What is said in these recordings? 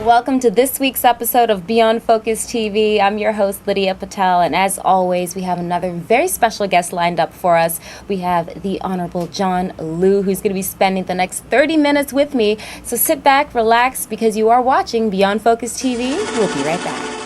Welcome to this week's episode of Beyond Focus TV. I'm your host, Lydia Patel, and as always, we have another very special guest lined up for us. We have the Honorable Chun Liu, who's going to be spending the next 30 minutes with me. So sit back, relax, because you are watching Beyond Focus TV. We'll be right back.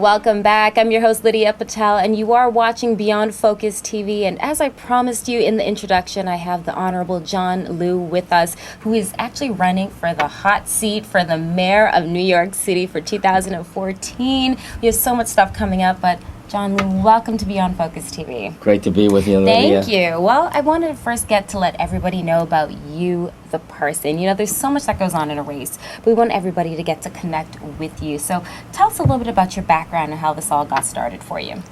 Welcome back. I'm your host, Lydia Patel, and you are watching Beyond Focus TV. And as I promised you in the introduction, I have the Honorable Chun Liu with us, who is actually running for the hot seat for the mayor of New York City for 2014. We have so much stuff coming up, but Chun Liu, welcome to Beyond Focus TV. Great to be with you, Lydia. Thank you. Well, I wanted to first get to let everybody know about you, the person. You know, there's so much that goes on in a race, but we want everybody to get to connect with you. So tell us a little bit about your background and how this all got started for you.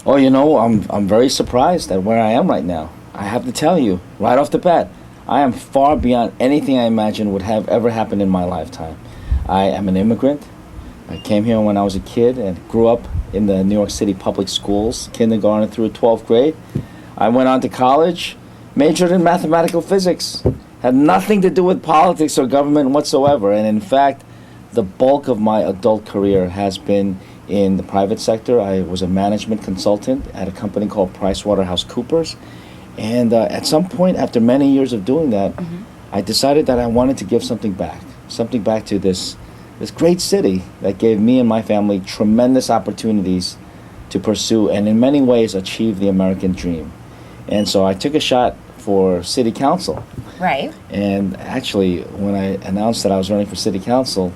Oh, you know, I'm very surprised at where I am right now. I have to tell you, right off the bat, I am far beyond anything I imagined would have ever happened in my lifetime. I am an immigrant. I came here when I was a kid and grew up in the New York City public schools, kindergarten through 12th grade. I went on to college, majored in mathematical physics. Had nothing to do with politics or government whatsoever. And in fact, the bulk of my adult career has been in the private sector. I was a management consultant at a company called PricewaterhouseCoopers. And at some point, after many years of doing that, I decided that I wanted to give something back to this great city that gave me and my family tremendous opportunities to pursue and in many ways achieve the American dream. And so I took a shot for city council. Right. And actually, when I announced that I was running for city council,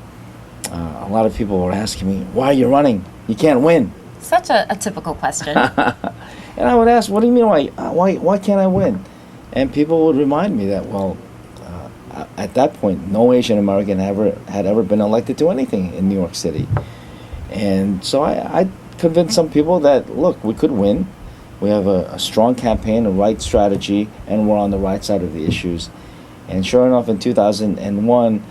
a lot of people were asking me, why are you running? You can't win. Such a typical question. And I would ask, what do you mean, why can't I win? And people would remind me that, well, at that point, no Asian American had ever been elected to anything in New York City. And so I convinced some people that, look, we could win. We have a strong campaign, a right strategy, and we're on the right side of the issues. And sure enough, in 2001,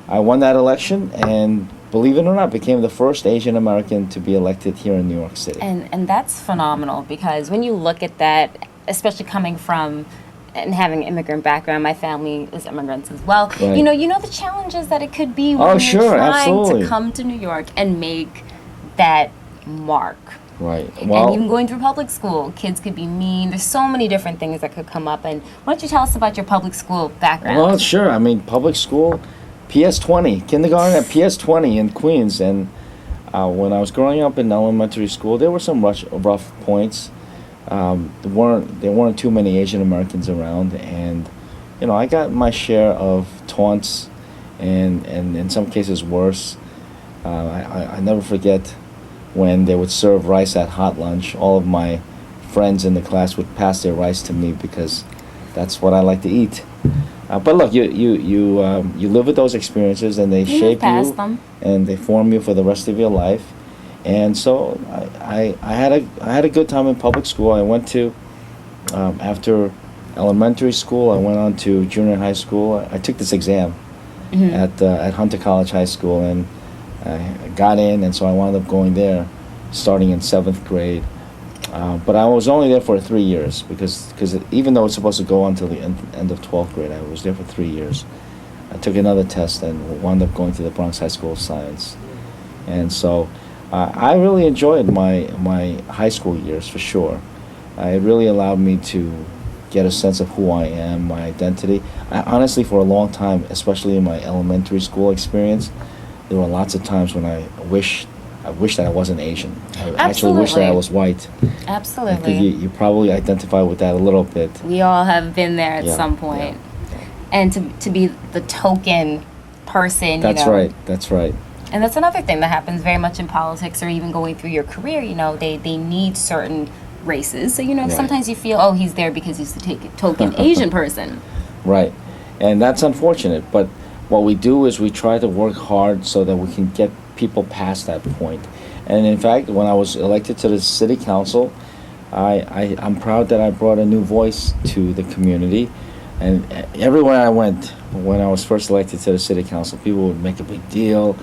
I won that election and, believe it or not, became the first Asian American to be elected here in New York City. And that's phenomenal, because when you look at that, especially coming from and having an immigrant background, my family is immigrants as well. Right. You know the challenges that it could be when you're trying absolutely. to come to New York and make that mark. Right. Well, and even going through public school, kids could be mean. There's so many different things that could come up. And why don't you tell us about your public school background? Well, sure. I mean, public school, PS20, kindergarten at PS20 in Queens. And when I was growing up in elementary school, there were some rough points. There weren't too many Asian Americans around, and I got my share of taunts, and in some cases worse. I never forget when they would serve rice at hot lunch. All of my friends in the class would pass their rice to me because that's what I like to eat. But look, you live with those experiences, and they shape you, and they form you for the rest of your life. And so I had a good time in public school. I went to, after elementary school, I went on to junior high school. I took this exam at Hunter College High School, and I got in, and so I wound up going there starting in 7th grade. But I was only there for 3 years because even though it's supposed to go on till the end of 12th grade, I was there for 3 years. I took another test and wound up going to the Bronx High School of Science. And so I really enjoyed my high school years, for sure. It really allowed me to get a sense of who I am, my identity. Honestly, for a long time, especially in my elementary school experience, there were lots of times when I wished that I wasn't Asian. I actually wish that I was white. Absolutely. You probably identify with that a little bit. We all have been there at some point. Yeah. And to be the token person. That's right. That's right. And that's another thing that happens very much in politics or even going through your career. They need certain races. So, Right. sometimes you feel, oh, he's there because he's the token Asian person. Right. And that's unfortunate. But what we do is we try to work hard so that we can get people past that point. And in fact, when I was elected to the city council, I'm proud that I brought a new voice to the community. And everywhere I went, when I was first elected to the city council, people would make a big deal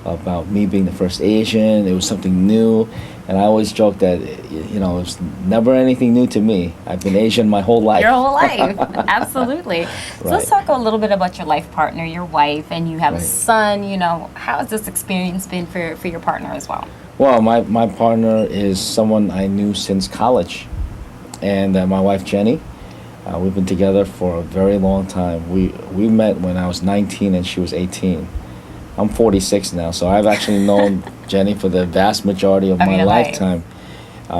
about me being the first Asian. It was something new. And I always joke that, it was never anything new to me. I've been Asian my whole life. Your whole life. Absolutely. So let's Right. talk a little bit about your life partner, your wife, and you have a Right. son. How has this experience been for your partner as well? Well, my partner is someone I knew since college. And my wife, Jenny, we've been together for a very long time. We met when I was 19 and she was 18. I'm 46 now, so I've actually known Jenny for the vast majority of my your life. lifetime.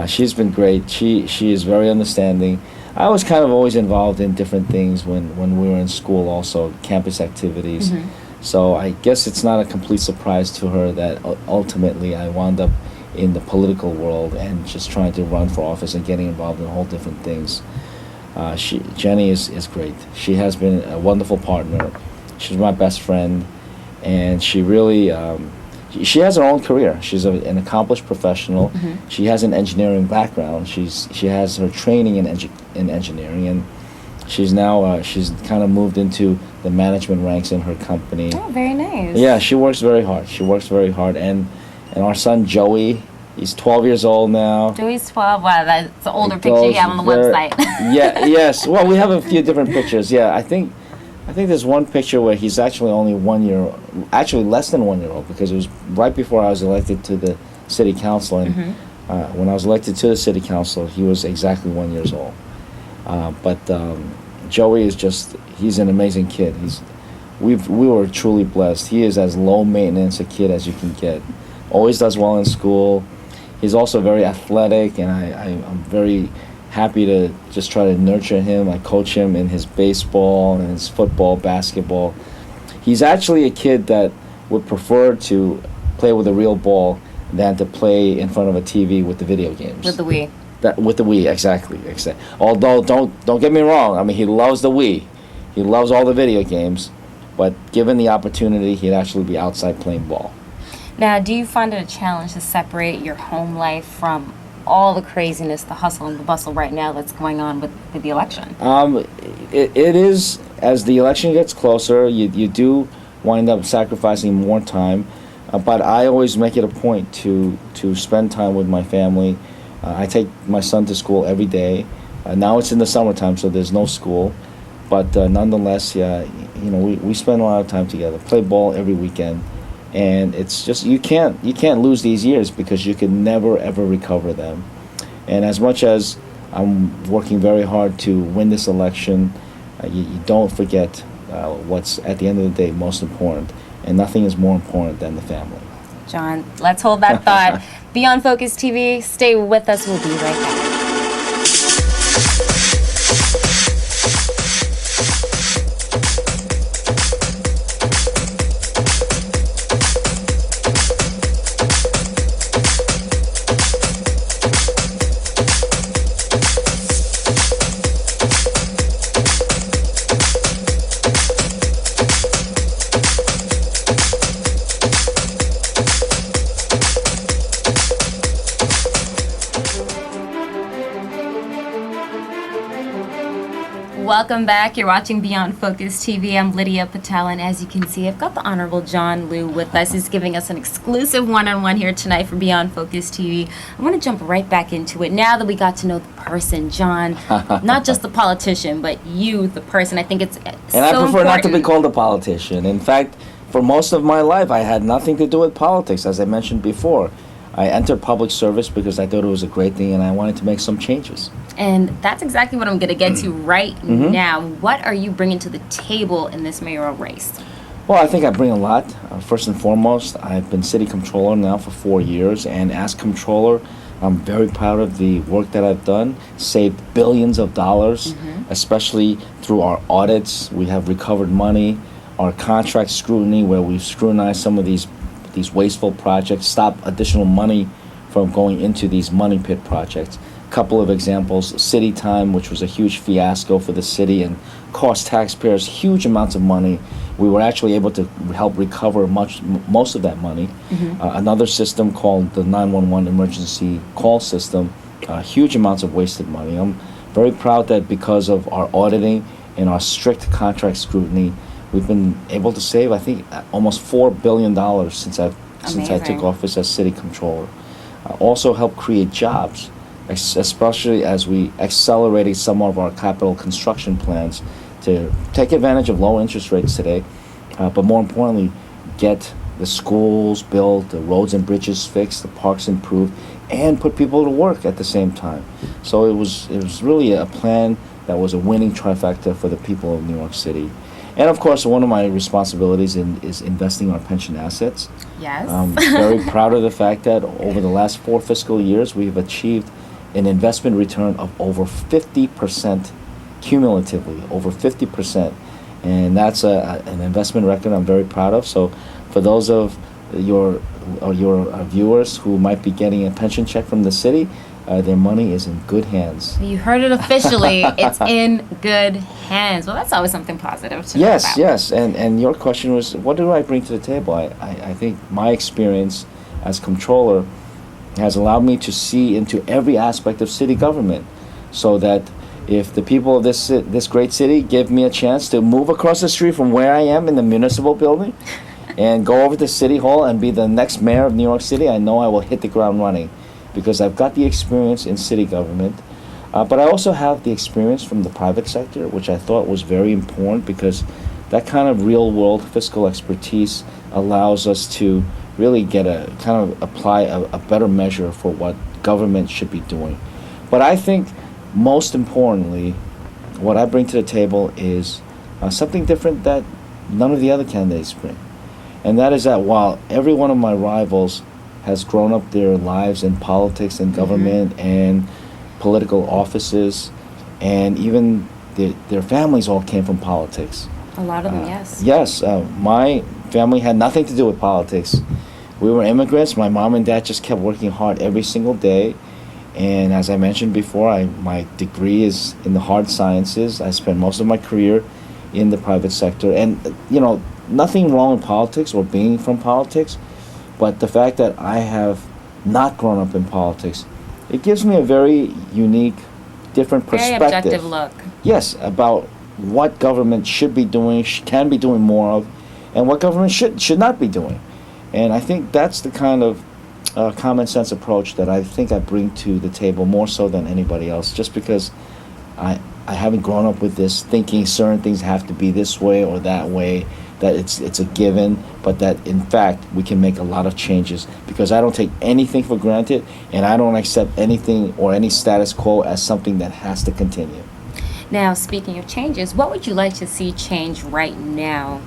She's been great. She is very understanding. I was kind of always involved in different things when we were in school also, campus activities. Mm-hmm. So I guess it's not a complete surprise to her that ultimately I wound up in the political world and just trying to run for office and getting involved in whole different things. Jenny is great. She has been a wonderful partner. She's my best friend, and she really she has her own career. She's an accomplished professional. Mm-hmm. She has an engineering background. She has her training in engineering, and she's now she's kind of moved into the management ranks in her company. Oh, very nice. Yeah, she works very hard. And our son Joey, he's 12 years old now. Joey's 12. Wow, that's the older It picture you goes have on the very- website. Yes. Well, we have a few different pictures. Yeah, I think there's one picture where he's actually only 1 year, actually less than 1 year old, because it was right before I was elected to the city council. And when I was elected to the city council, he was exactly 1 year old. But Joey is he's an amazing kid. We were truly blessed. He is as low maintenance a kid as you can get. Always does well in school. He's also very athletic, and I'm very happy to just try to nurture him. I coach him in his baseball and his football, basketball. He's actually a kid that would prefer to play with a real ball than to play in front of a TV with the video games. With the Wii. With the Wii, exactly. Although, don't get me wrong. I mean, he loves the Wii. He loves all the video games. But given the opportunity, he'd actually be outside playing ball. Now, do you find it a challenge to separate your home life from all the craziness, the hustle and the bustle right now that's going on with the election? It is, as the election gets closer, you do wind up sacrificing more time. But I always make it a point to spend time with my family. I take my son to school every day. Now it's in the summertime, so there's no school. But nonetheless, we spend a lot of time together. Play ball every weekend. And it's just you can't lose these years because you can never ever recover them. And as much as I'm working very hard to win this election, you don't forget what's at the end of the day most important, and nothing is more important than the family. John, let's hold that thought. Beyond Focus TV, stay with us. We'll be right back. Welcome back. You're watching Beyond Focus TV. I'm Lydia Patel, and as you can see, I've got the Honorable Chun Liu with us. He's giving us an exclusive one-on-one here tonight for Beyond Focus TV. I want to jump right back into it now that we got to know the person, John, not just the politician, but you, the person. I think it's so And I prefer important. not to be called a politician. In fact, for most of my life, I had nothing to do with politics, as I mentioned before. I entered public service because I thought it was a great thing and I wanted to make some changes. And that's exactly what I'm going to get to right now. What are you bringing to the table in this mayoral race? Well, I think I bring a lot. First and foremost, I've been city controller now for 4 years, and as controller, I'm very proud of the work that I've done, saved billions of dollars, especially through our audits. We have recovered money. our contract scrutiny, where we've scrutinized some of these wasteful projects, stop additional money from going into these money pit projects. Couple of examples: City Time, which was a huge fiasco for the city and cost taxpayers huge amounts of money. We were actually able to help recover most of that money. Another system called the 911 emergency call system, huge amounts of wasted money. I'm very proud that because of our auditing and our strict contract scrutiny, we've been able to save, I think, almost $4 billion since I took office as city controller. Also helped create jobs, especially as we accelerated some of our capital construction plans to take advantage of low interest rates today, but more importantly, get the schools built, the roads and bridges fixed, the parks improved, and put people to work at the same time. So it was really a plan that was a winning trifecta for the people of New York City. And of course, one of my responsibilities is investing our pension assets. Yes. I'm very proud of the fact that over the last 4 fiscal years, we've achieved an investment return of over 50% cumulatively, over 50%. And that's an investment record I'm very proud of. So for those of your viewers who might be getting a pension check from the city, their money is in good hands. You heard it officially. It's in good hands. Well, that's always something positive to know about. Yes. And your question was, what do I bring to the table? I think my experience as controller has allowed me to see into every aspect of city government, so that if the people of this great city give me a chance to move across the street from where I am in the municipal building and go over to City Hall and be the next mayor of New York City, I know I will hit the ground running, because I've got the experience in city government. But I also have the experience from the private sector, which I thought was very important, because that kind of real-world fiscal expertise allows us to really apply a better measure for what government should be doing. But I think most importantly, what I bring to the table is something different that none of the other candidates bring. And that is that while every one of my rivals has grown up their lives in politics and government and political offices, and even their families all came from politics. A lot of them, yes. Yes, my family had nothing to do with politics. We were immigrants. My mom and dad just kept working hard every single day. And as I mentioned before, my degree is in the hard sciences. I spent most of my career in the private sector. And, nothing wrong with politics or being from politics, but the fact that I have not grown up in politics, it gives me a very unique, different perspective. Very objective look. Yes, about what government should be doing, can be doing more of, and what government should not be doing. And I think that's the kind of common sense approach that I think I bring to the table more so than anybody else, just because I haven't grown up with this thinking certain things have to be this way or that way, that it's a given, but that in fact we can make a lot of changes, because I don't take anything for granted, and I don't accept anything or any status quo as something that has to continue. Now, speaking of changes, what would you like to see change right now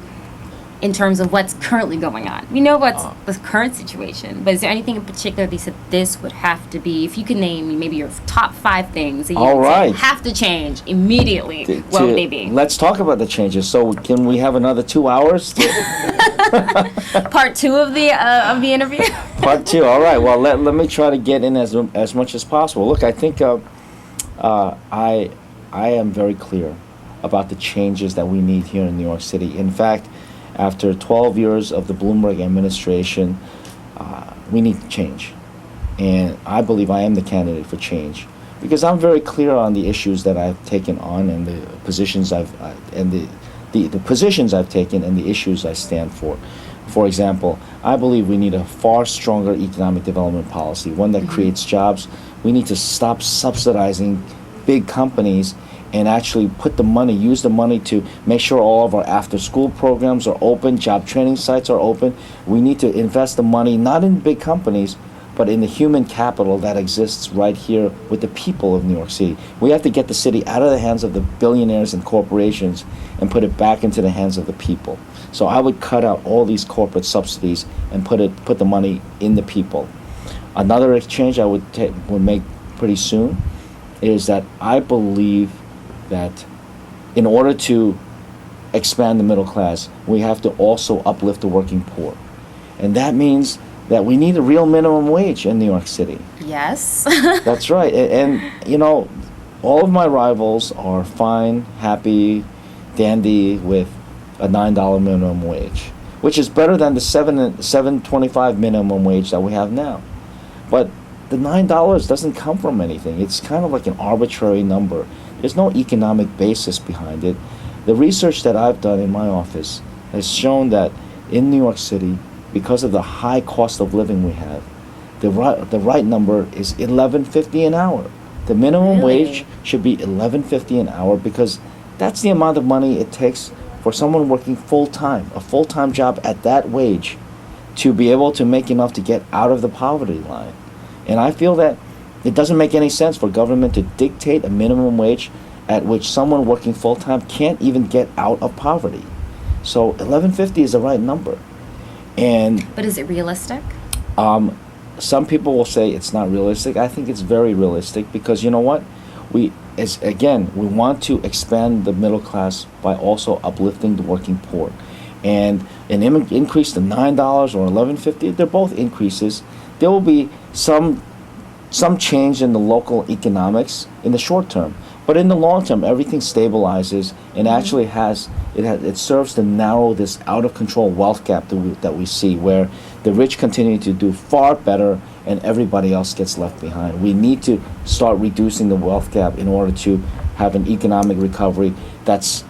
in terms of what's currently going on? We know what's the current situation, but is there anything in particular that you said this would have to be, if you could name maybe your top 5 things that you would say have to change immediately, what would they be? Let's talk about the changes. So can we have another 2 hours? Part 2 of the interview? Part 2, all right. Well, let me try to get in as much as possible. Look, I think I am very clear about the changes that we need here in New York City. In fact, after 12 years of the Bloomberg administration, we need change. And I believe I am the candidate for change, because I'm very clear on the issues that I've taken on and the positions the positions I've taken and the issues I stand for. For example, I believe we need a far stronger economic development policy, one that creates jobs. We need to stop subsidizing big companies and actually use the money to make sure all of our after-school programs are open, job training sites are open. We need to invest the money not in big companies, but in the human capital that exists right here with the people of New York City. We have to get the city out of the hands of the billionaires and corporations and put it back into the hands of the people. So I would cut out all these corporate subsidies and put the money in the people. Another exchange I would make pretty soon is that I believe that in order to expand the middle class, we have to also uplift the working poor. And that means that we need a real minimum wage in New York City. Yes. That's right. And, you know, all of my rivals are fine, happy, dandy with a $9 minimum wage, which is better than the $7.25 minimum wage that we have now. But the $9 doesn't come from anything. It's kind of like an arbitrary number. There's no economic basis behind it. The research that I've done in my office has shown that in New York City, because of the high cost of living we have, the right number is $11.50 an hour. The minimum wage should be $11.50 an hour, because that's the amount of money it takes for someone working full-time, a full-time job at that wage, to be able to make enough to get out of the poverty line. And I feel that it doesn't make any sense for government to dictate a minimum wage at which someone working full-time can't even get out of poverty. So $11.50 is the right number. But is it realistic? Some people will say it's not realistic. I think it's very realistic, because you know what? We want to expand the middle class by also uplifting the working poor. And an increase to $9 or $11.50, they're both increases. There will be some change in the local economics in the short term. But in the long term, everything stabilizes and actually it serves to narrow this out of control wealth gap that we see, where the rich continue to do far better and everybody else gets left behind. We need to start reducing the wealth gap in order to have an economic recovery that's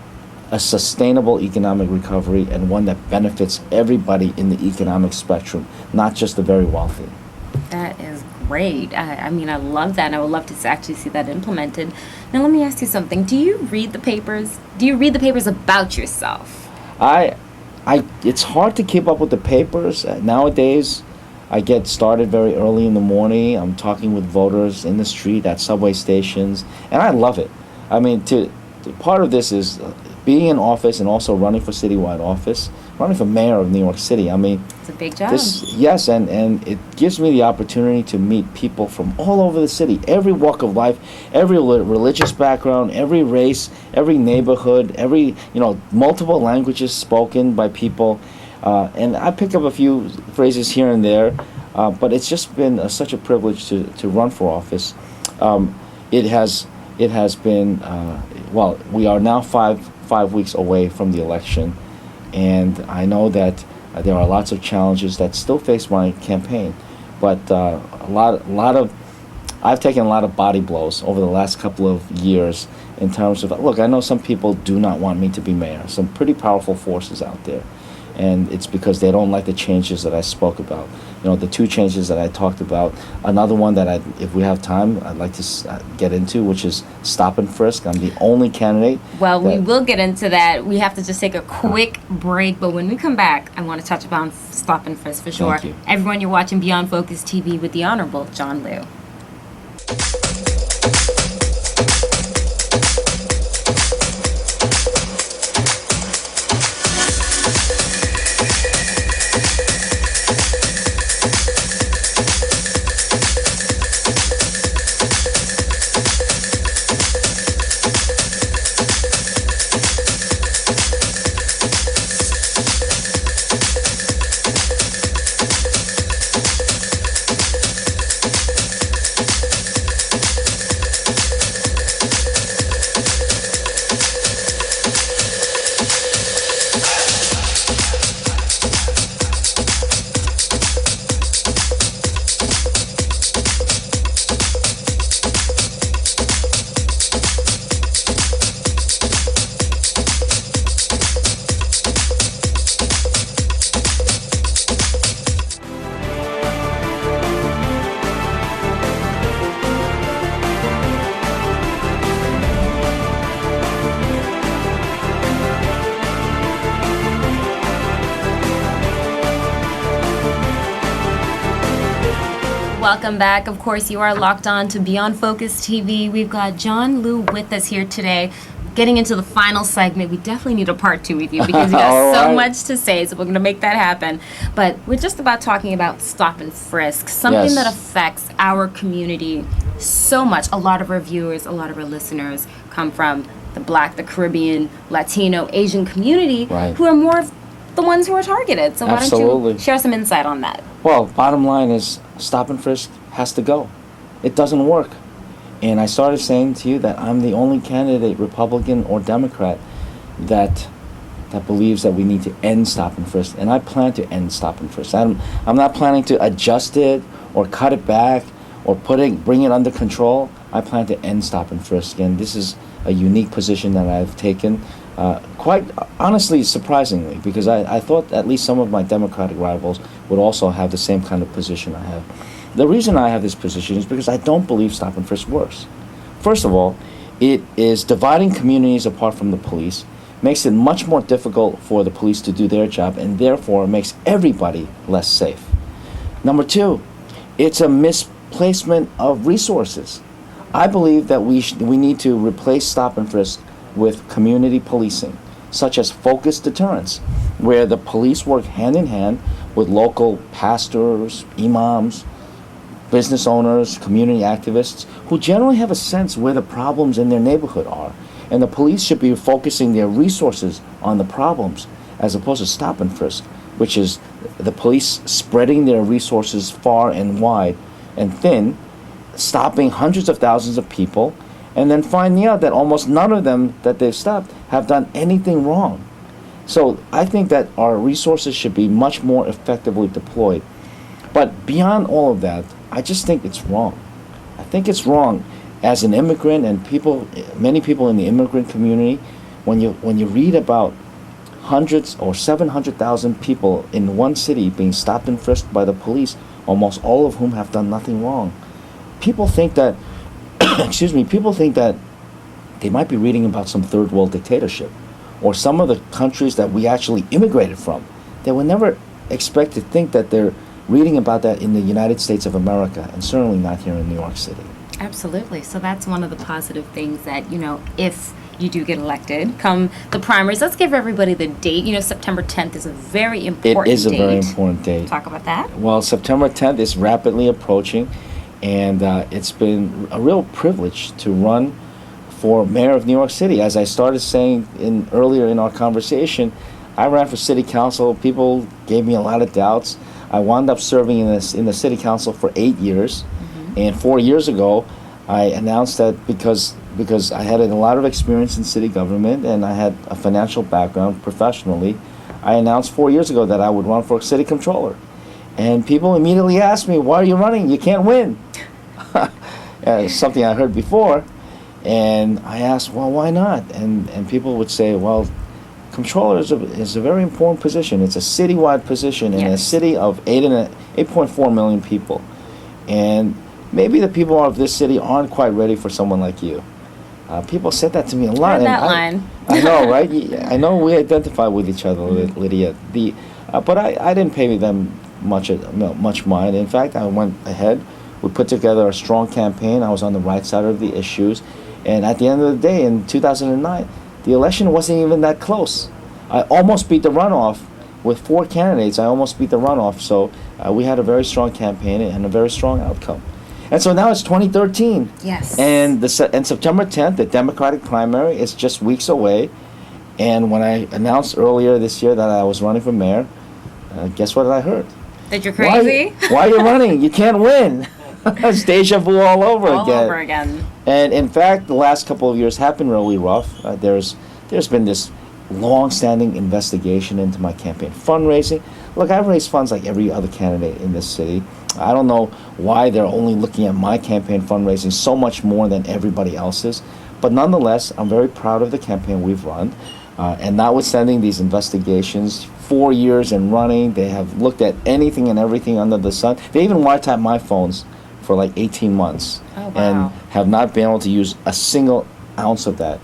a sustainable economic recovery, and one that benefits everybody in the economic spectrum, not just the very wealthy. That is great. I mean, I love that, and I would love to actually see that implemented. Now, let me ask you something. Do you read the papers? Do you read the papers about yourself? It's hard to keep up with the papers. Nowadays, I get started very early in the morning. I'm talking with voters in the street, at subway stations, and I love it. I mean, part of this is being in office and also running for citywide office, running for mayor of New York City. I mean, it's a big job. Yes, and it gives me the opportunity to meet people from all over the city, every walk of life, every religious background, every race, every neighborhood, every, multiple languages spoken by people. And I pick up a few phrases here and there, but it's just been such a privilege to run for office. It has been, we are now five weeks away from the election, and I know that there are lots of challenges that still face my campaign, but I've taken a lot of body blows over the last couple of years in terms of, look, I know some people do not want me to be mayor, some pretty powerful forces out there, and it's because they don't like the changes that I spoke about. The two changes that I talked about. Another one that if we have time, I'd like to get into, which is stop and frisk. I'm the only candidate. Well, we will get into that. We have to just take a quick break, but when we come back, I want to touch upon stop and frisk for sure. Thank you. Everyone, you're watching Beyond Focus TV with the Honorable Chun Liu. Welcome back. Of course, you are locked on to Beyond Focus TV. We've got Chun Liu with us here today. Getting into the final segment, we definitely need a part 2 with you because you got so much to say, so we're going to make that happen. But we're just about talking about stop and frisk, something that affects our community so much. A lot of our viewers, a lot of our listeners come from the Black, the Caribbean, Latino, Asian community, Right. who are more of the ones who are targeted. So why don't Absolutely. you share some insight on that? Well, bottom line is stop and frisk has to go. It doesn't work. And I started saying to you that I'm the only candidate, Republican or Democrat, that believes that we need to end stop and frisk. And I plan to end stop and frisk. I'm not planning to adjust it or cut it back or bring it under control. I plan to end stop and frisk. And this is a unique position that I've taken, quite honestly, surprisingly, because I thought at least some of my Democratic rivals would also have the same kind of position I have. The reason I have this position is because I don't believe stop and frisk works. First of all, it is dividing communities apart from the police, makes it much more difficult for the police to do their job, and therefore makes everybody less safe. Number two, it's a misplacement of resources. I believe that we need to replace stop and frisk with community policing, such as focused deterrence, where the police work hand in hand with local pastors, imams, business owners, community activists, who generally have a sense where the problems in their neighborhood are. And the police should be focusing their resources on the problems as opposed to stop and frisk, which is the police spreading their resources far and wide and thin, stopping hundreds of thousands of people, and then finding out that almost none of them that they've stopped have done anything wrong. So I think that our resources should be much more effectively deployed. But beyond all of that, I just think it's wrong. I think it's wrong as an immigrant and many people in the immigrant community, when you read about hundreds or 700,000 people in one city being stopped and frisked by the police, almost all of whom have done nothing wrong. People think that, people think that they might be reading about some third world dictatorship or some of the countries that we actually immigrated from. They would never expect to think that they're reading about that in the United States of America, and certainly not here in New York City. Absolutely. So that's one of the positive things that, if you do get elected, come the primaries, let's give everybody the date. September 10th is a very important date. It is a very important date. Talk about that. Well, September 10th is rapidly approaching, and it's been a real privilege to run for mayor of New York City. As I started saying earlier in our conversation, I ran for city council. People gave me a lot of doubts. I wound up serving in the city council for 8 years. And 4 years ago, I announced that because I had a lot of experience in city government and I had a financial background professionally, I announced 4 years ago that I would run for city controller. And people immediately asked me, "Why are you running? You can't win." Something I heard before. And I asked, "Well, why not?" And people would say, "Well, controller is a very important position. It's a citywide position in a city of 8.4 million people. And maybe the people of this city aren't quite ready for someone like you." People said that to me a lot. Heard that line. I know, right? I know we identify with each other, Lydia. But I didn't pay them much mind. In fact, I went ahead. We put together a strong campaign. I was on the right side of the issues. And at the end of the day, in 2009, the election wasn't even that close. I almost beat the runoff. With 4 candidates, I almost beat the runoff. So we had a very strong campaign and a very strong outcome. And so now it's 2013. Yes. And September 10th, the Democratic primary is just weeks away. And when I announced earlier this year that I was running for mayor, guess what I heard? That you're crazy? Why are you running? You can't win. It's deja vu all over again. All over again. And in fact, the last couple of years have been really rough. There's been this long-standing investigation into my campaign fundraising. Look, I've raised funds like every other candidate in this city. I don't know why they're only looking at my campaign fundraising so much more than everybody else's. But nonetheless, I'm very proud of the campaign we've run. And notwithstanding these investigations, 4 years and running, they have looked at anything and everything under the sun. They even wiretapped my phones for like 18 months. Oh, wow. And have not been able to use a single ounce of that.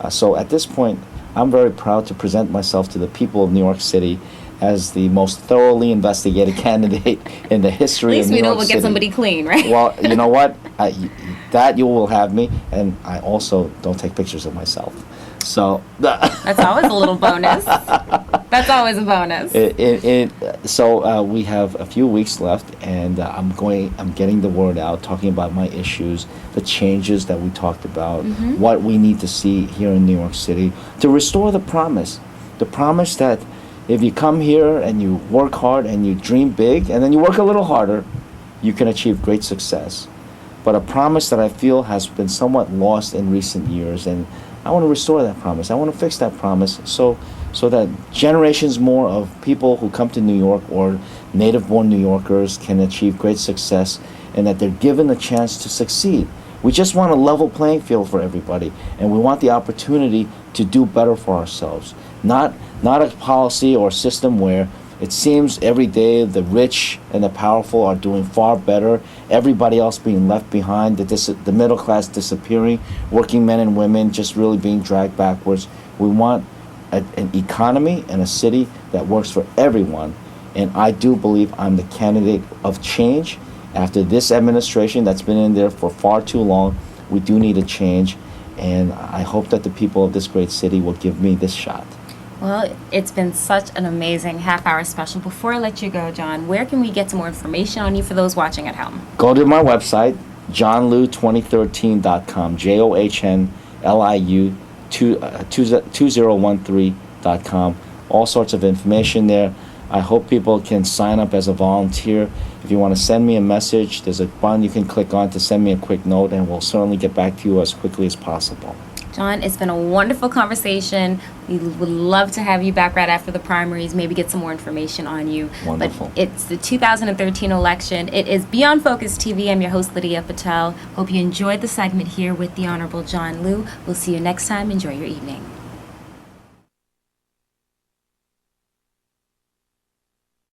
So at this point, I'm very proud to present myself to the people of New York City as the most thoroughly investigated candidate in the history of New York City. At least we know we'll get somebody clean, right? Well, you know what? That you will have me, and I also don't take pictures of myself. So that's always a little bonus. That's always a bonus. So we have a few weeks left, and I'm getting the word out, talking about my issues, the changes that we talked about, what we need to see here in New York City to restore the promise that if you come here and you work hard and you dream big and then you work a little harder, you can achieve great success. But a promise that I feel has been somewhat lost in recent years, and I want to restore that promise. I want to fix that promise so that generations more of people who come to New York or native-born New Yorkers can achieve great success, and that they're given a chance to succeed. We just want a level playing field for everybody, and we want the opportunity to do better for ourselves. Not a policy or system where it seems every day the rich and the powerful are doing far better, everybody else being left behind, the middle class disappearing, working men and women just really being dragged backwards. We want an economy and a city that works for everyone, and I do believe I'm the candidate of change. After this administration that's been in there for far too long, we do need a change, and I hope that the people of this great city will give me this shot. Well, it's been such an amazing half-hour special. Before I let you go, John, where can we get some more information on you for those watching at home? Go to my website, johnliu2013.com, JOHNLIU 2013.com. All sorts of information there. I hope people can sign up as a volunteer. If you want to send me a message, there's a button you can click on to send me a quick note, and we'll certainly get back to you as quickly as possible. John, it's been a wonderful conversation. We would love to have you back right after the primaries, maybe get some more information on you. Wonderful. But it's the 2013 election. It is Beyond Focus TV. I'm your host, Lydia Patel. Hope you enjoyed the segment here with the Honorable John Liu. We'll see you next time. Enjoy your evening.